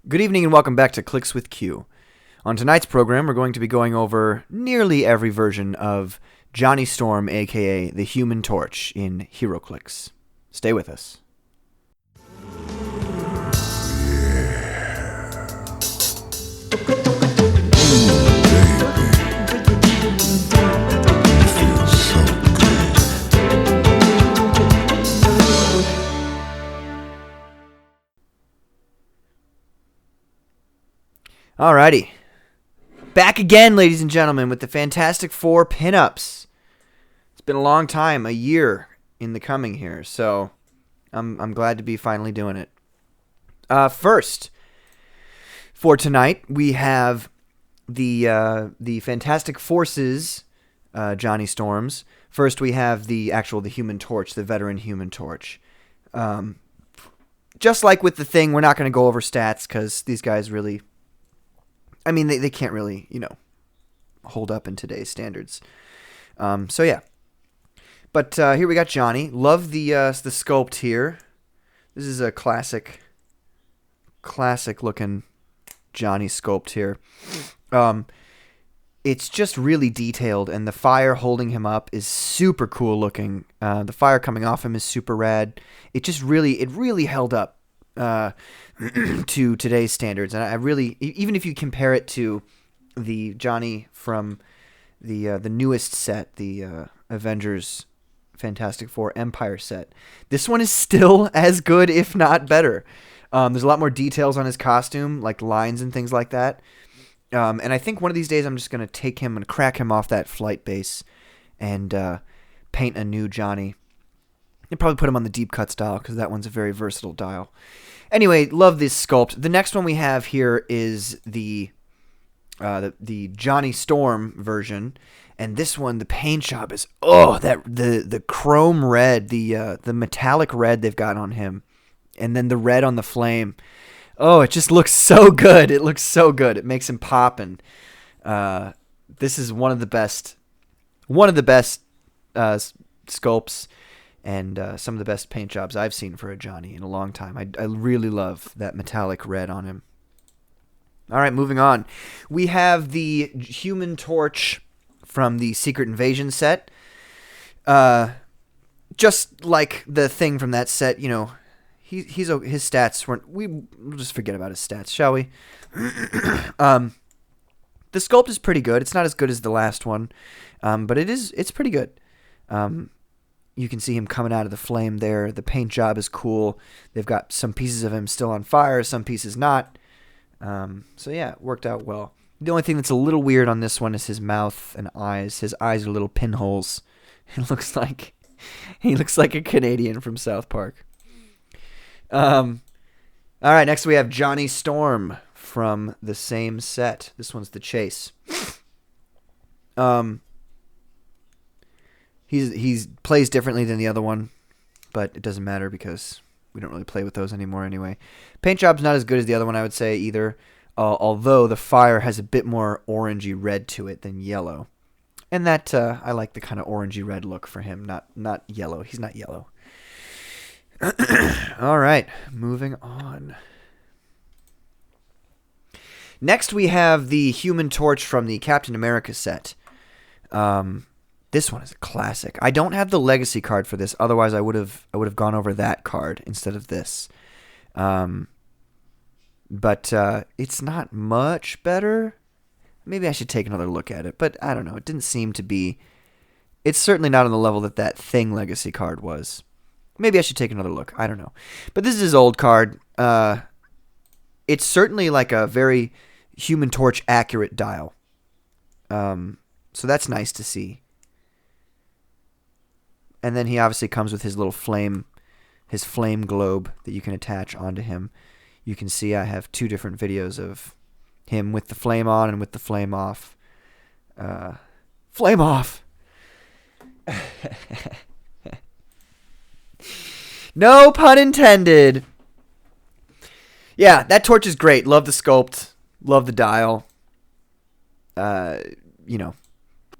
Good evening and welcome back to Clix with Q. On tonight's program, we're going to be going over nearly every version of Johnny Storm, aka the Human Torch, in HeroClix. Stay with us. Alrighty. Back again, ladies and gentlemen, with the Fantastic Four pinups. It's been a long time, a year in the coming here, so I'm glad to be finally doing it. First, for tonight, we have the Fantastic Forces Johnny Storms. First, we have the Human Torch, the veteran Human Torch. Just like with the Thing, we're not going to go over stats because these guys really... I mean, they can't really, hold up in today's standards. So yeah. But here we got Johnny. Love the sculpt here. This is a classic looking Johnny sculpt here. It's just really detailed, and the fire holding him up is super cool looking. The fire coming off him is super rad. It really held up to today's standards, and I really, even if you compare it to the Johnny from the newest set, the Avengers Fantastic Four Empire set, this one is still as good, if not better. There's a lot more details on his costume, like lines and things like that. And I think one of these days I'm just going to take him and crack him off that flight base and paint a new Johnny. And probably put him on the deep cut style because that one's a very versatile dial. Anyway, love this sculpt. The next one we have here is the Johnny Storm version, and this one, the paint job is the chrome red, the metallic red they've got on him, and then the red on the flame. Oh, it just looks so good. It looks so good. It makes him pop, and this is one of the best sculpts. And some of the best paint jobs I've seen for a Johnny in a long time. I really love that metallic red on him. All right, moving on. We have the Human Torch from the Secret Invasion set. Just like the Thing from that set, his stats weren't... We'll just forget about his stats, shall we? The sculpt is pretty good. It's not as good as the last one, but it's pretty good. You can see him coming out of the flame there. The paint job is cool. They've got some pieces of him still on fire, some pieces not. So yeah, it worked out well. The only thing that's a little weird on this one is his mouth and eyes. His eyes are little pinholes. He looks like a Canadian from South Park. All right, next we have Johnny Storm from the same set. This one's the Chase. He's plays differently than the other one, but it doesn't matter because we don't really play with those anymore anyway. Paint job's not as good as the other one, I would say, either, although the fire has a bit more orangey red to it than yellow. And that, I like the kind of orangey red look for him, not yellow. He's not yellow. All right, moving on. Next we have the Human Torch from the Captain America set. This one is a classic. I don't have the legacy card for this. Otherwise, I would have gone over that card instead of this. But it's not much better. Maybe I should take another look at it. But I don't know. It didn't seem to be... It's certainly not on the level that Thing legacy card was. Maybe I should take another look. I don't know. But this is his old card. It's certainly like a very Human Torch accurate dial. So that's nice to see. And then he obviously comes with his little flame globe that you can attach onto him. You can see I have two different videos of him with the flame on and with the flame off. Flame off! No pun intended! Yeah, that torch is great. Love the sculpt. Love the dial.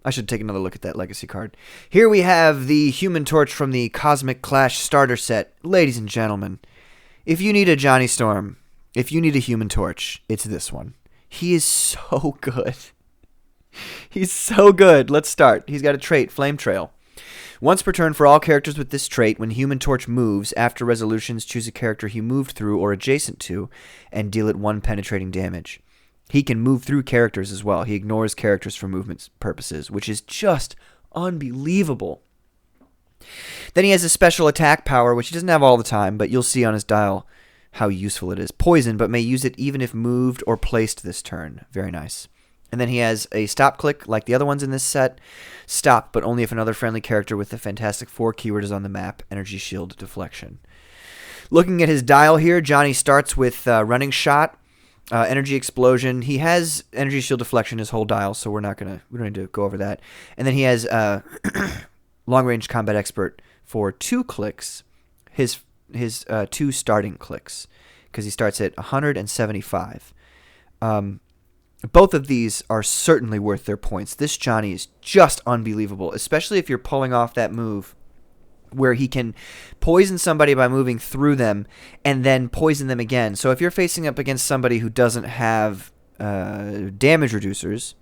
I should take another look at that legacy card. Here we have the Human Torch from the Cosmic Clash starter set. Ladies and gentlemen, if you need a Johnny Storm, if you need a Human Torch, it's this one. He is so good. He's so good. Let's start. He's got a trait, Flame Trail. Once per turn for all characters with this trait, when Human Torch moves, after resolutions, choose a character he moved through or adjacent to, and deal it 1 penetrating damage. He can move through characters as well. He ignores characters for movement purposes, which is just unbelievable. Then he has a special attack power, which he doesn't have all the time, but you'll see on his dial how useful it is. Poison, but may use it even if moved or placed this turn. Very nice. And then he has a stop click, like the other ones in this set. Stop, but only if another friendly character with the Fantastic Four keyword is on the map. Energy Shield Deflection. Looking at his dial here, Johnny starts with Running Shot, Energy Explosion. He has Energy Shield Deflection his whole dial, so we don't need to go over that. And then he has Long Range Combat Expert for 2 clicks. His 2 starting clicks, because he starts at 175. Both of these are certainly worth their points. This Johnny is just unbelievable, especially if you're pulling off that move where he can poison somebody by moving through them and then poison them again. So if you're facing up against somebody who doesn't have damage reducers,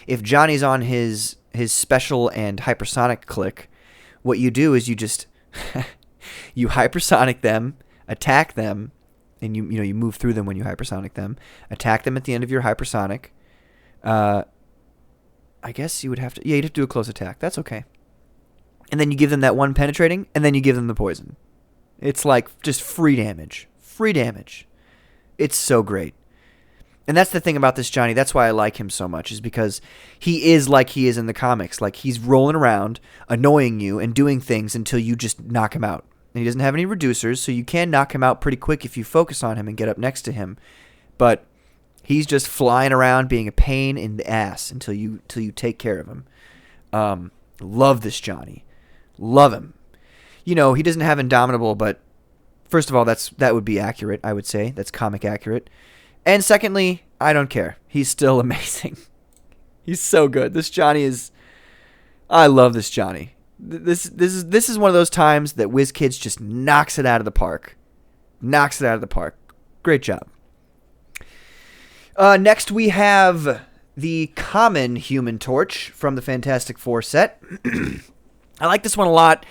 if Johnny's on his special and hypersonic click, what you do is you just you hypersonic them, attack them, and you move through them when you hypersonic them. Attack them at the end of your hypersonic. I guess you would have to... Yeah, you'd have to do a close attack. That's okay. And then you give them that 1 penetrating, and then you give them the poison. It's like just free damage. Free damage. It's so great. And that's the thing about this Johnny. That's why I like him so much, is because he is like he is in the comics. Like, he's rolling around, annoying you, and doing things until you just knock him out. And he doesn't have any reducers, so you can knock him out pretty quick if you focus on him and get up next to him. But he's just flying around being a pain in the ass until you take care of him. Love this Johnny. Love him. He doesn't have Indomitable, but first of all, that would be accurate, I would say. That's comic accurate. And secondly, I don't care. He's still amazing. He's so good. This Johnny is... I love this Johnny. This is one of those times that WizKids just knocks it out of the park. Knocks it out of the park. Great job. Next we have the common Human Torch from the Fantastic Four set. I like this one a lot.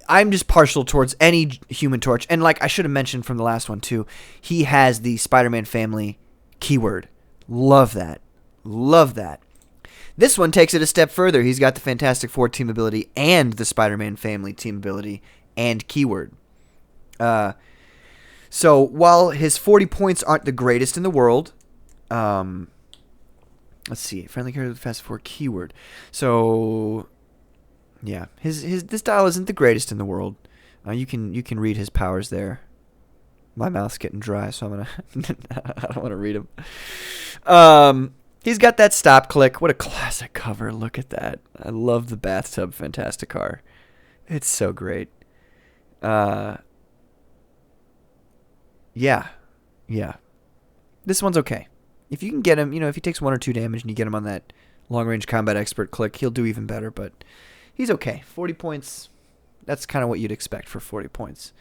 I'm just partial towards any Human Torch. And like I should have mentioned from the last one too, he has the Spider-Man family keyword. Love that. Love that. This one takes it a step further. He's got the Fantastic Four team ability and the Spider-Man family team ability and keyword. So while his 40 points aren't the greatest in the world, let's see, friendly character with Fantastic Four keyword. So yeah, this dial isn't the greatest in the world. You can read his powers there. My mouth's getting dry, so I don't want to read them. He's got that stop click. What a classic cover. Look at that. I love the bathtub Fantasticar. It's so great. Yeah. This one's okay. If you can get him, if he takes 1 or 2 damage and you get him on that long-range combat expert click, he'll do even better, but he's okay. 40 points, that's kind of what you'd expect for 40 points.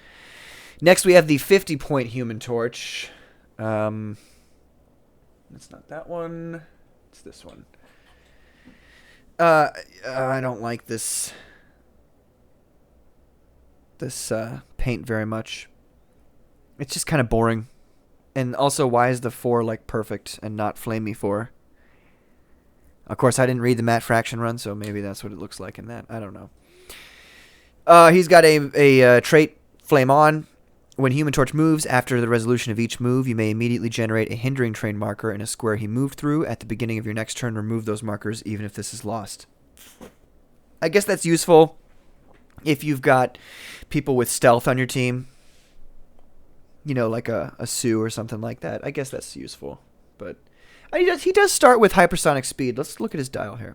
Next, we have the 50-point Human Torch. It's not that one. It's this one. I don't like this paint very much. It's just kind of boring. And also, why is the 4 like perfect and not Flame Me 4? Of course, I didn't read the Matt Fraction run, so maybe that's what it looks like in that. I don't know. He's got a trait, Flame On. When Human Torch moves, after the resolution of each move, you may immediately generate a hindering train marker in a square he moved through. At the beginning of your next turn, remove those markers, even if this is lost. I guess that's useful if you've got people with stealth on your team. Like a Sue or something like that. I guess that's useful. But he does start with hypersonic speed. Let's look at his dial here.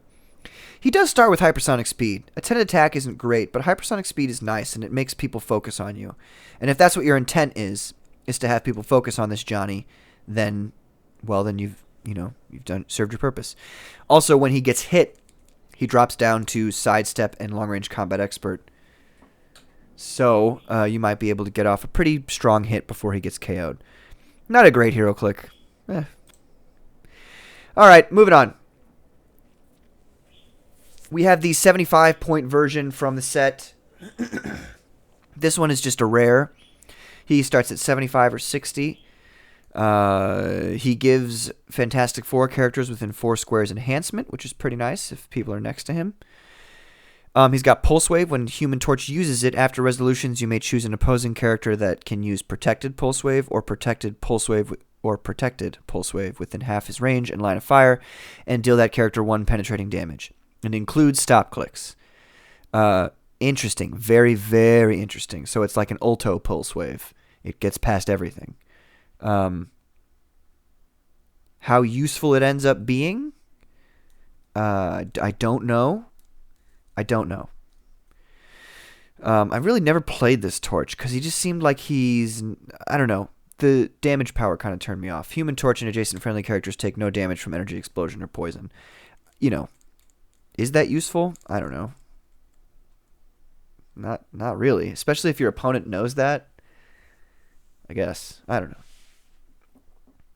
He does start with hypersonic speed. Attended attack isn't great, but hypersonic speed is nice, and it makes people focus on you. And if that's what your intent is to have people focus on this Johnny, then you've served your purpose. Also, when he gets hit, he drops down to sidestep and long-range combat expert. So you might be able to get off a pretty strong hit before he gets KO'd. Not a great hero click. Eh. All right, moving on. We have the 75-point version from the set. This one is just a rare. He starts at 75 or 60. He gives Fantastic Four characters within 4 squares enhancement, which is pretty nice if people are next to him. He's got Pulse Wave. When Human Torch uses it, after resolutions, you may choose an opposing character that can use Protected Pulse Wave or Protected Pulse Wave within half his range and line of fire, and deal that character 1 penetrating damage. It includes Stop Clix. Interesting. Very, very interesting. So it's like an Ulto Pulse Wave. It gets past everything. How useful it ends up being, I don't know. I've really never played this Torch because he just seemed like I don't know. The damage power kind of turned me off. Human Torch and adjacent friendly characters take no damage from energy explosion or poison. Is that useful? I don't know. Not really. Especially if your opponent knows that. I guess. I don't know.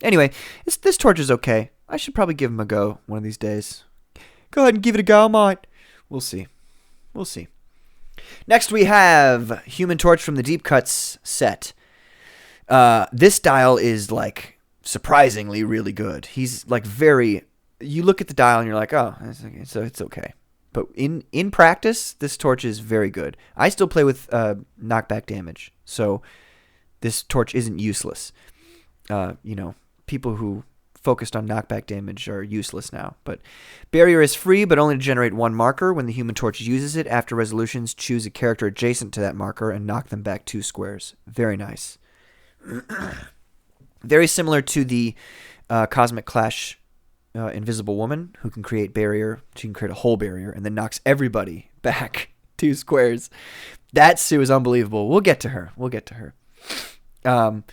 Anyway, this Torch is okay. I should probably give him a go one of these days. Go ahead and give it a go, I might. We'll see. Next we have Human Torch from the Deep Cuts set. This dial is like surprisingly really good. He's like you look at the dial and you're like, oh, it's okay. But in practice, this Torch is very good. I still play with knockback damage, so this Torch isn't useless. People who focused on knockback damage are useless now. But Barrier is free, but only to generate 1 marker. When the Human Torch uses it, after resolutions, choose a character adjacent to that marker and knock them back 2 squares. Very nice. Very similar to the Cosmic Clash Invisible Woman, who can create barrier. She can create a whole barrier and then knocks everybody back 2 squares. That Sue is unbelievable. We'll get to her. So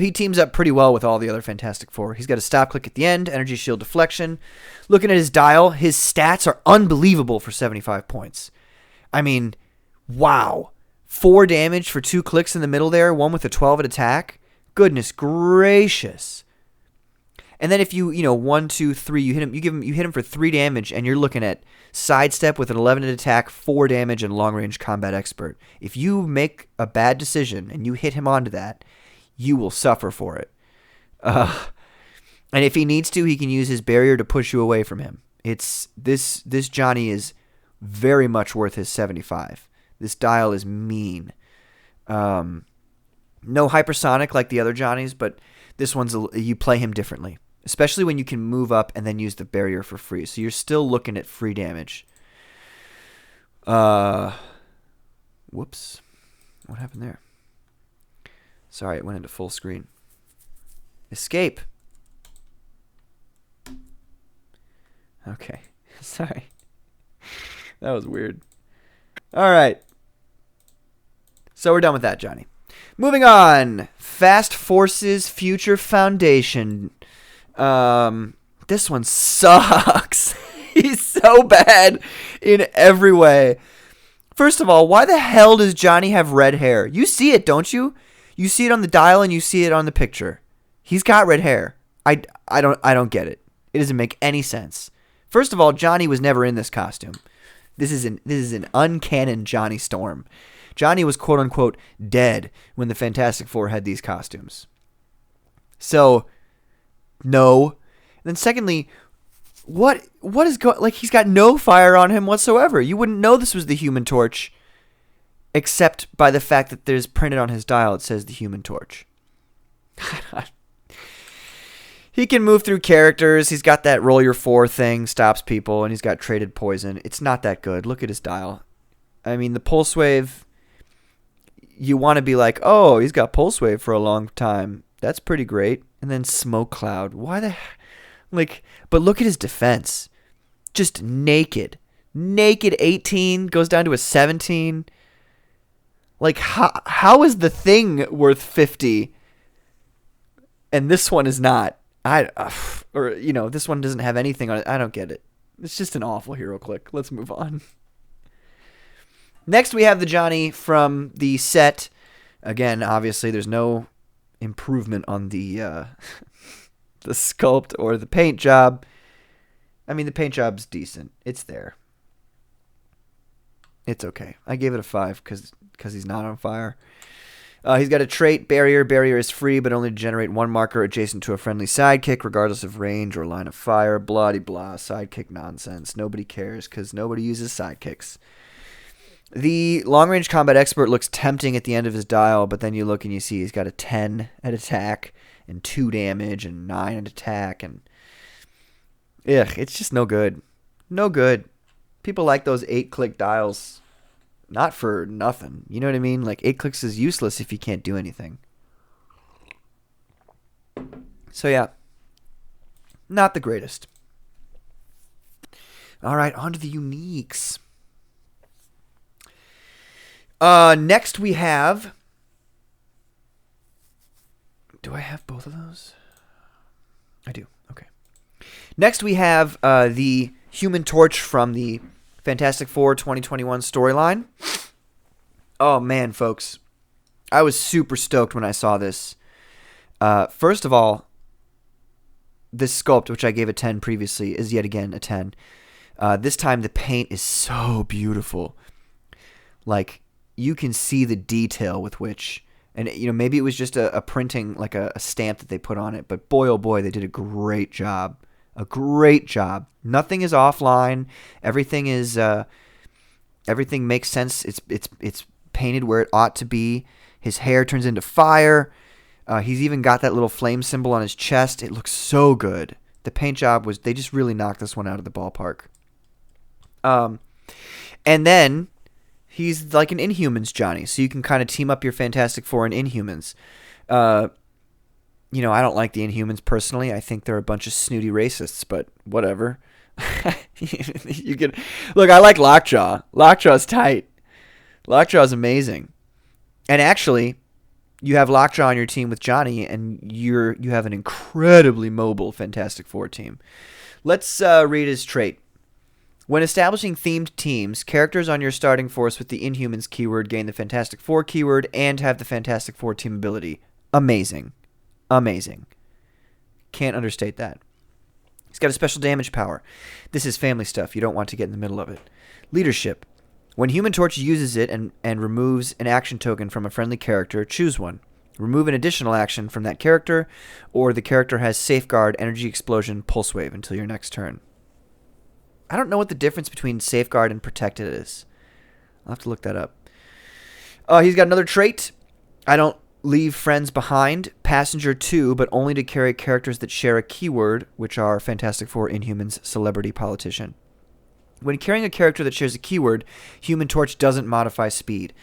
he teams up pretty well with all the other Fantastic Four. He's got a stop click at the end, energy shield deflection. Looking at his dial, his stats are unbelievable for 75 points. I mean, wow. 4 damage for 2 clicks in the middle there, 1 with a 12 at attack. Goodness gracious. And then if you 1, 2, 3, you hit him for 3 damage, and you're looking at sidestep with an 11 at attack, 4 damage, and long range combat expert. If you make a bad decision and you hit him onto that, you will suffer for it. And if he needs to, he can use his barrier to push you away from him. This Johnny is very much worth his 75. This dial is mean. No hypersonic like the other Johnnies, but this one's you play him differently. Especially when you can move up and then use the barrier for free. So you're still looking at free damage. Whoops. What happened there? Sorry, it went into full screen. Escape. Okay. Sorry. That was weird. All right. So we're done with that, Johnny. Moving on. Fast Forces Future Foundation. This one sucks. He's so bad in every way. First of all, why the hell does Johnny have red hair? You see it, don't you? You see it on the dial and you see it on the picture. He's got red hair. I don't get it. It doesn't make any sense. First of all, Johnny was never in this costume. This is an uncanon Johnny Storm. Johnny was quote unquote dead when the Fantastic Four had these costumes. So, no. And then secondly, what is going, like, he's got no fire on him whatsoever. You wouldn't know this was the Human Torch except by the fact that there's printed on his dial it says the Human Torch. He can move through characters. He's got that roll your 4 thing, stops people, and he's got traded poison. It's not that good. Look at his dial. I mean, the Pulse Wave, you want to be like, oh, he's got Pulse Wave for a long time. That's pretty great. And then Smoke Cloud. Why the... Like, but look at his defense. Just naked. Naked 18 goes down to a 17. Like, how is the Thing worth 50? And this one is not. This one doesn't have anything on it. I don't get it. It's just an awful hero click. Let's move on. Next, we have the Johnny from the set. Again, obviously, there's no improvement on the the sculpt or the paint job. I mean, the paint job's decent. It's there. It's okay. I gave it a 5 because he's not on fire. He's got a trait, Barrier. Barrier is free, but only to generate one marker adjacent to a friendly sidekick, regardless of range or line of fire. Blah-de-blah. Sidekick nonsense. Nobody cares because nobody uses sidekicks. The long-range combat expert looks tempting at the end of his dial, but then you look and you see he's got a 10 at attack and 2 damage and 9 at attack. And it's just no good. No good. People like those 8-click dials. Not for nothing. You know what I mean? Like, 8 clicks is useless if you can't do anything. So, yeah. Not the greatest. All right, on to the uniques. Next we have... Do I have both of those? I do. Okay. Next we have the Human Torch from the Fantastic Four 2021 storyline. Oh, man, folks. I was super stoked when I saw this. First of all, this sculpt, which I gave a 10 previously, is yet again a 10. This time the paint is so beautiful. Like, you can see the detail with which... And, maybe it was just a printing, like a stamp that they put on it. But boy, oh boy, they did a great job. A great job. Nothing is offline. Everything is everything makes sense. It's painted where it ought to be. His hair turns into fire. He's even got that little flame symbol on his chest. It looks so good. The paint job they just really knocked this one out of the ballpark. And then he's like an Inhumans Johnny, so you can kind of team up your Fantastic Four and Inhumans. I don't like the Inhumans personally. I think they're a bunch of snooty racists, but whatever. Look, I like Lockjaw. Lockjaw's tight. Lockjaw's amazing. And actually, you have Lockjaw on your team with Johnny, and you have an incredibly mobile Fantastic Four team. Let's read his trait. When establishing themed teams, characters on your starting force with the Inhumans keyword gain the Fantastic Four keyword and have the Fantastic Four team ability. Amazing. Amazing. Can't understate that. He's got a special damage power. This is family stuff. You don't want to get in the middle of it. Leadership. When Human Torch uses it and removes an action token from a friendly character, choose one. Remove an additional action from that character, or the character has Safeguard, Energy Explosion, Pulse Wave until your next turn. I don't know what the difference between Safeguard and Protected is. I'll have to look that up. He's got another trait. I don't leave friends behind. Passenger 2, but only to carry characters that share a keyword, which are Fantastic Four, Inhumans, Celebrity, Politician. When carrying a character that shares a keyword, Human Torch doesn't modify speed.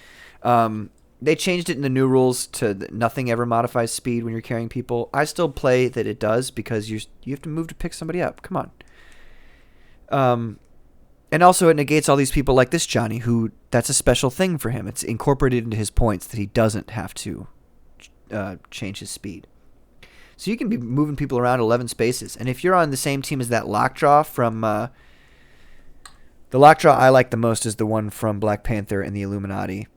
They changed it in the new rules to nothing ever modifies speed when you're carrying people. I still play that it does because you have to move to pick somebody up. Come on. And also it negates all these people like this Johnny, who that's a special thing for him. It's incorporated into his points that he doesn't have to change his speed. So you can be moving people around 11 spaces. And if you're on the same team as that Lockjaw from... the Lockjaw I like the most is the one from Black Panther and the Illuminati.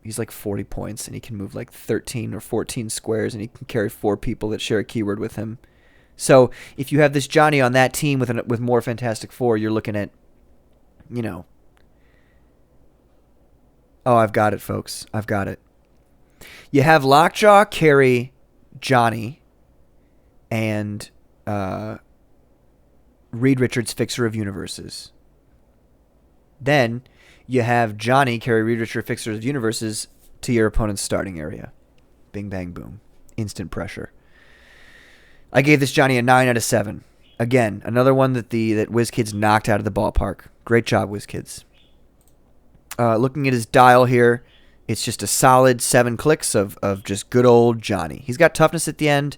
He's like 40 points, and he can move like 13 or 14 squares, and he can carry 4 people that share a keyword with him. So if you have this Johnny on that team with more Fantastic Four, you're looking at, Oh, I've got it, folks. I've got it. You have Lockjaw carry Johnny and Reed Richards, Fixer of Universes. Then you have Johnny carry Reed Richards, Fixer of Universes to your opponent's starting area. Bing, bang, boom. Instant pressure. I gave this Johnny a 9 out of 7. Again, another one that WizKids knocked out of the ballpark. Great job, WizKids. Looking at his dial here, it's just a solid 7 clicks of just good old Johnny. He's got toughness at the end.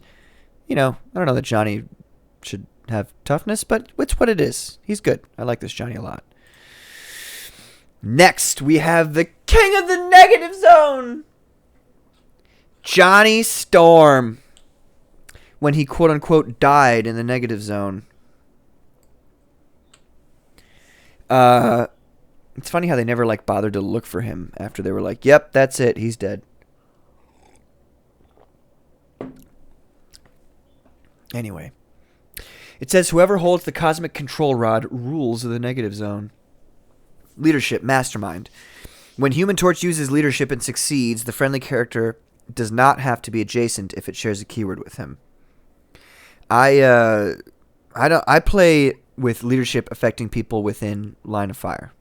I don't know that Johnny should have toughness, but it's what it is. He's good. I like this Johnny a lot. Next, we have the king of the negative zone, Johnny Storm. When he quote-unquote died in the negative zone. It's funny how they never bothered to look for him after they were like, yep, that's it, he's dead. Anyway, it says whoever holds the cosmic control rod rules the negative zone. Leadership, Mastermind. When Human Torch uses leadership and succeeds, the friendly character does not have to be adjacent if it shares a keyword with him. I play with leadership affecting people within line of fire.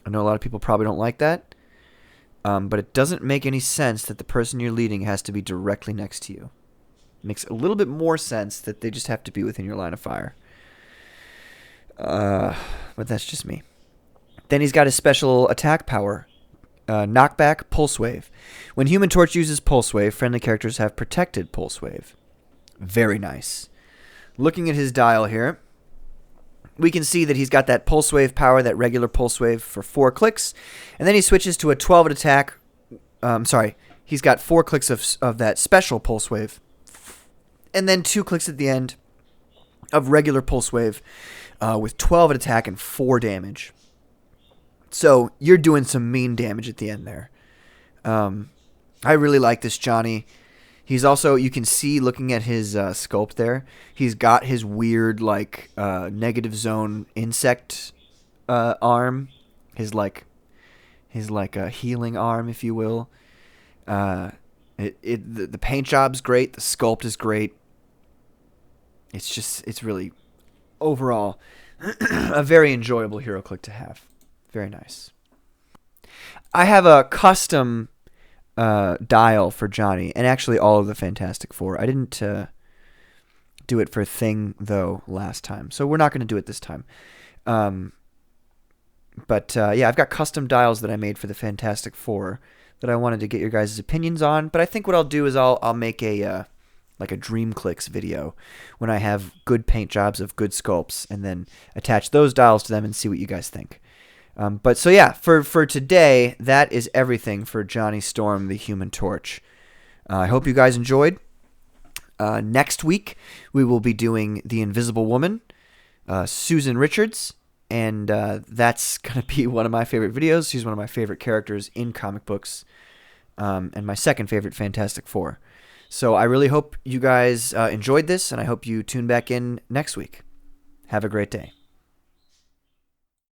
I know a lot of people probably don't like that, but it doesn't make any sense that the person you're leading has to be directly next to you. It makes a little bit more sense that they just have to be within your line of fire. But that's just me. Then he's got his special attack power, knockback, pulse wave. When Human Torch uses pulse wave, friendly characters have protected pulse wave. Very nice. Looking at his dial here, we can see that he's got that pulse wave power, that regular pulse wave for 4 clicks, and then he switches to a 12 attack. He's got 4 clicks of that special pulse wave, and then 2 clicks at the end of regular pulse wave with 12 at attack and 4 damage. So you're doing some mean damage at the end there. I really like this Johnny. He's also, you can see looking at his sculpt there, he's got his weird negative zone insect arm, his a healing arm, if you will. The paint job's great, the sculpt is great. It's really overall a very enjoyable HeroClick to have. Very nice. I have a custom dial for Johnny, and actually all of the Fantastic Four. I didn't do it for Thing, though, last time, so we're not going to do it this time. But I've got custom dials that I made for the Fantastic Four that I wanted to get your guys' opinions on, but I think what I'll do is I'll make a Dream Clix video when I have good paint jobs of good sculpts, and then attach those dials to them and see what you guys think. For today, that is everything for Johnny Storm, the Human Torch. I hope you guys enjoyed. Next week, we will be doing The Invisible Woman, Susan Richards, and that's going to be one of my favorite videos. She's one of my favorite characters in comic books, and my second favorite Fantastic Four. So I really hope you guys enjoyed this, and I hope you tune back in next week. Have a great day.